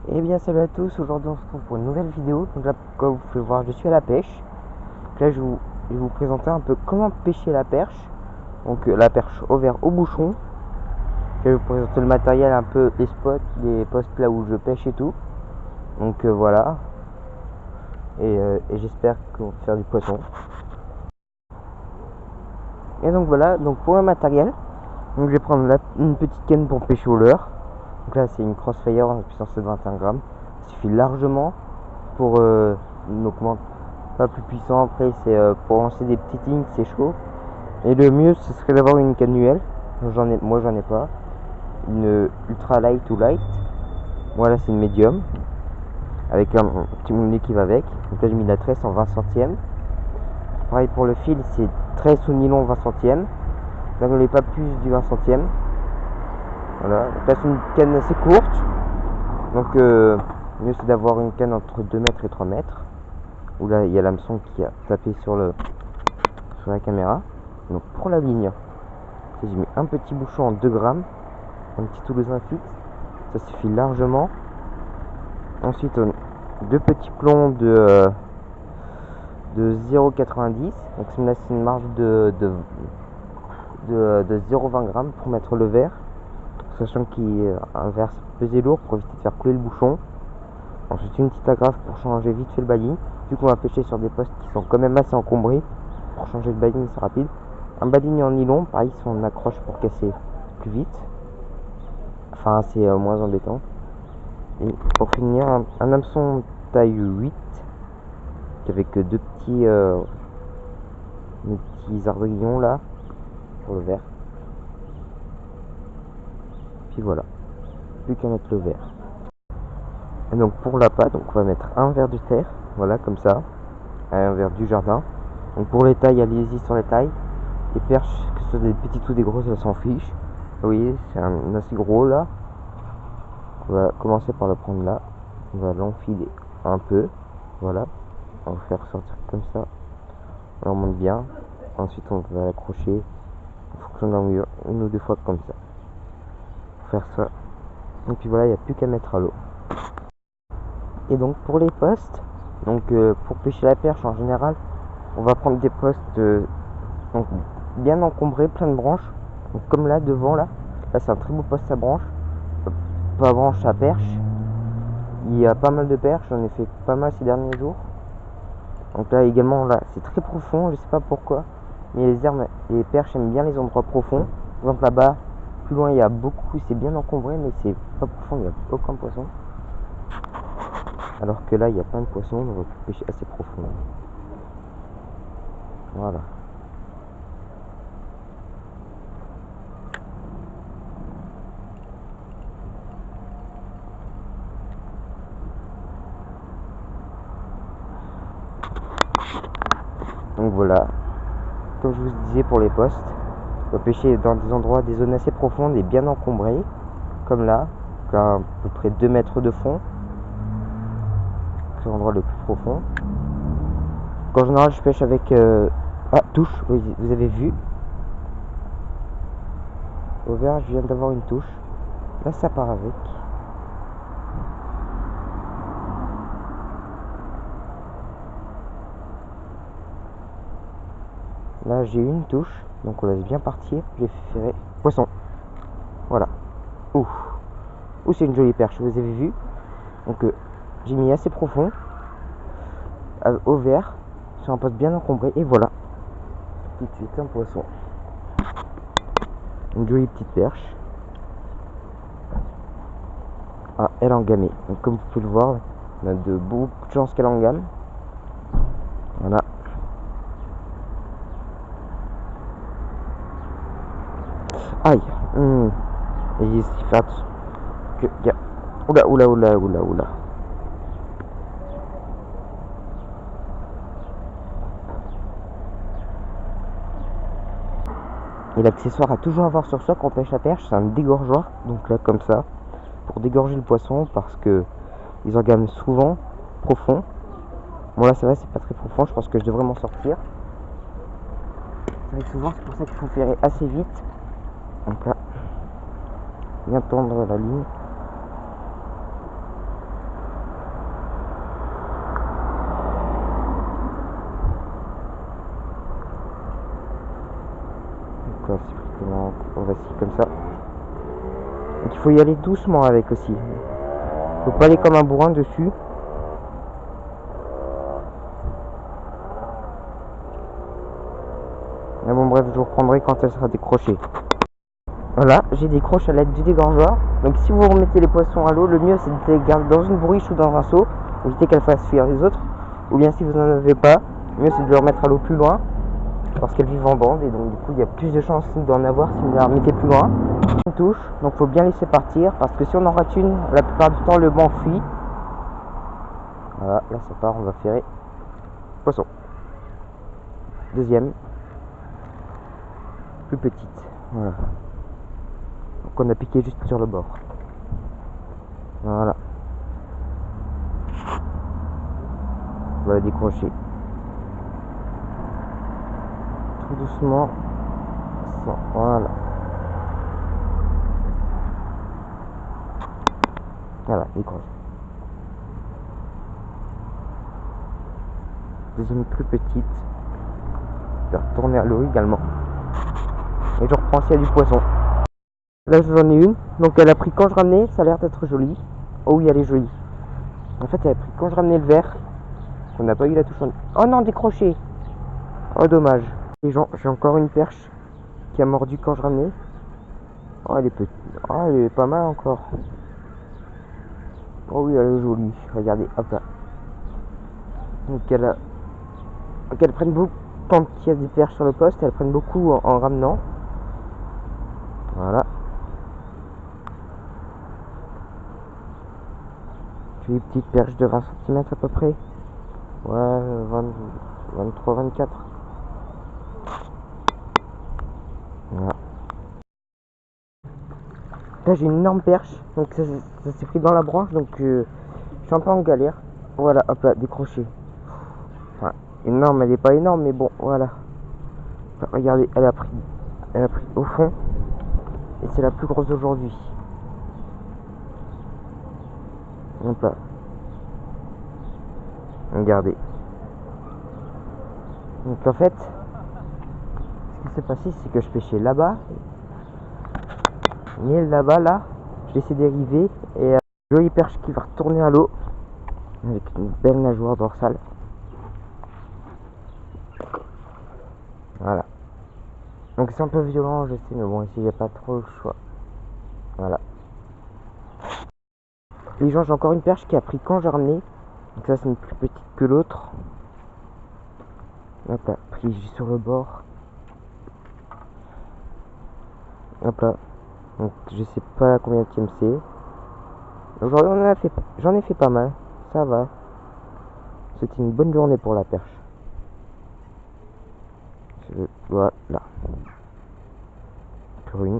Eh bien salut à tous, aujourd'hui on se retrouve pour une nouvelle vidéo. Donc là, comme vous pouvez voir, je suis à la pêche. Donc là je vais vous présenter un peu comment pêcher la perche. Donc la perche au verre, au bouchon. Je vais vous présenter le matériel, un peu les spots, les postes là où je pêche et tout. Donc voilà. Et j'espère qu'on va faire du poisson. Et donc voilà, donc pour le matériel, donc je vais prendre une petite canne pour pêcher au leurre. Donc là c'est une Crossfire en puissance de 21 grammes. Ça suffit largement pour donc pas plus puissant. Après c'est pour lancer des petites lignes, c'est chaud. Et le mieux ce serait d'avoir une cannuelle. Moi j'en ai pas. Une ultra light ou light. Voilà, c'est une médium avec un petit moulinet qui va avec. Donc là j'ai mis de la tresse en 20 centièmes. Pareil pour le fil, c'est tresse ou nylon 20 centièmes. Là je n'ai pas plus du 20 centièmes. Voilà, donc là c'est une canne assez courte. Donc mieux c'est d'avoir une canne entre 2 mètres et 3 mètres. Où là il y a l'hameçon qui a tapé sur la caméra. Donc pour la ligne, j'ai mis un petit bouchon en 2 grammes, un petit toulousain fixe, ça suffit largement. Ensuite deux petits plombs de 0,90, donc ça me laisse une marge de 0,20 grammes pour mettre le verre, sachant qu'un verre c'est pesé lourd pour éviter de faire couler le bouchon. Ensuite une petite agrafe pour changer vite fait le bailli, vu qu'on va pêcher sur des postes qui sont quand même assez encombrés. Pour changer le bailli c'est rapide. Un baligné en nylon, pareil, si on accroche pour casser plus vite. Enfin, c'est moins embêtant. Et pour finir, un hameçon taille 8 avec deux petits ardillons là pour le verre. Puis voilà, plus qu'à mettre le verre. Et donc pour l'appât, donc on va mettre un verre de terre, voilà comme ça, un verre du jardin. Donc pour les tailles, allez-y sur les tailles. Les perches, que ce soit des petites ou des grosses, elles s'en fichent. Vous voyez, c'est un assez gros là. On va commencer par le prendre là. On va l'enfiler un peu. Voilà. On va faire sortir comme ça. On remonte bien. Ensuite, on va l'accrocher en fonction de l'envergure, une ou deux fois comme ça. Pour faire ça. Et puis voilà, il n'y a plus qu'à mettre à l'eau. Et donc pour les postes, donc pour pêcher la perche en général, on va prendre des postes donc bien encombrés, plein de branches. Donc comme là devant là c'est un très beau poste à branches, pas branche à perche. Il y a pas mal de perches, j'en ai fait pas mal ces derniers jours. Donc là également là c'est très profond, je sais pas pourquoi, mais les perches aiment bien les endroits profonds. Par exemple là-bas, plus loin il y a beaucoup, c'est bien encombré mais c'est pas profond, il n'y a aucun poisson. Alors que là il y a plein de poissons, on va pêcher assez profond. Voilà. Donc voilà, comme je vous disais pour les postes, on va pêcher dans des endroits, des zones assez profondes et bien encombrées, comme là, à peu près 2 mètres de fond. C'est l'endroit le plus profond. Donc en général je pêche avec touche, vous avez vu. Au vert je viens d'avoir une touche. Là ça part avec. Là j'ai une touche, donc on laisse bien partir. J'ai fait poisson. Voilà. Ouh, c'est une jolie perche, vous avez vu. Donc j'ai mis assez profond au vert sur un poste bien encombré et voilà. Tout de suite un poisson. Une jolie petite perche. Ah, elle a engamé. Donc comme vous pouvez le voir, on a de beaucoup de chance qu'elle engame. Voilà. Aïe. Et il fait attention. Oula. Et l'accessoire à toujours avoir sur soi quand on pêche la perche, c'est un dégorgeoir. Donc là comme ça, pour dégorger le poisson parce que ils engament souvent profond. Bon là c'est vrai, c'est pas très profond, je pense que je devrais m'en sortir. Ça arrive souvent, c'est pour ça qu'il faut faire assez vite. Donc là, bien tendre la ligne. Voici comme ça. Donc il faut y aller doucement avec aussi. Faut pas aller comme un bourrin dessus. Mais bon bref, je vous reprendrai quand elle sera décrochée. Voilà, j'ai décroché à l'aide du dégorgeoir. Donc si vous remettez les poissons à l'eau, le mieux c'est de les garder dans une bourriche ou dans un seau. Éviter qu'elles fassent fuir les autres. Ou bien si vous n'en avez pas, le mieux c'est de les remettre à l'eau plus loin. Parce qu'elles vivent en bande et donc du coup il y a plus de chances d'en avoir si vous la remettez plus loin. Une touche, donc faut bien laisser partir parce que si on en rate une, la plupart du temps le banc fuit. Voilà, là ça part, on va ferrer. Poisson. Deuxième. Plus petite. Voilà. Donc on a piqué juste sur le bord. Voilà. On va la décrocher. Tout doucement. Voilà. Voilà, décroche. Deuxième plus petite. Je vais retourner à l'eau également. Et je reprends s'il y a du poisson. Là j'en ai une. Donc elle a pris quand je ramenais, ça a l'air d'être joli. Oh oui, elle est jolie. En fait elle a pris quand je ramenais le verre. On n'a pas eu la touche en... Oh non, décroché. Oh dommage. Les gens, j'ai encore une perche qui a mordu quand je ramenais. Oh elle est petite. Oh elle est pas mal encore. Oh oui, elle est jolie. Regardez, hop là. Donc elles prennent beaucoup. Quand il y a des perches sur le poste, elles prennent beaucoup en ramenant. Voilà. J'ai une petite perche de 20 cm à peu près. Ouais, 23, 24. Voilà. Là j'ai une énorme perche. Donc ça s'est pris dans la branche. Donc je suis un peu en galère. Voilà, hop là, décroché. Enfin, énorme, elle est pas énorme, mais bon, voilà. Regardez, elle a pris au fond. Et c'est la plus grosse d'aujourd'hui. Hop là. Regardez. Donc en fait, ce qui s'est passé, c'est que je pêchais là-bas. Et là-bas, là, je laissais dériver. Et une jolie perche qui va retourner à l'eau. Avec une belle nageoire dorsale. Voilà. Donc c'est un peu violent, je sais, mais bon, ici, il n'y a pas trop le choix. Voilà. Les gens, j'ai encore une perche qui a pris quand j'ai ramené. Donc ça, c'est une plus petite que l'autre. Hop là, pris juste sur le bord. Hop là. Donc je sais pas combien de c'est. Aujourd'hui j'en ai fait pas mal. Ça va. C'était une bonne journée pour la perche. Voilà. Pour une.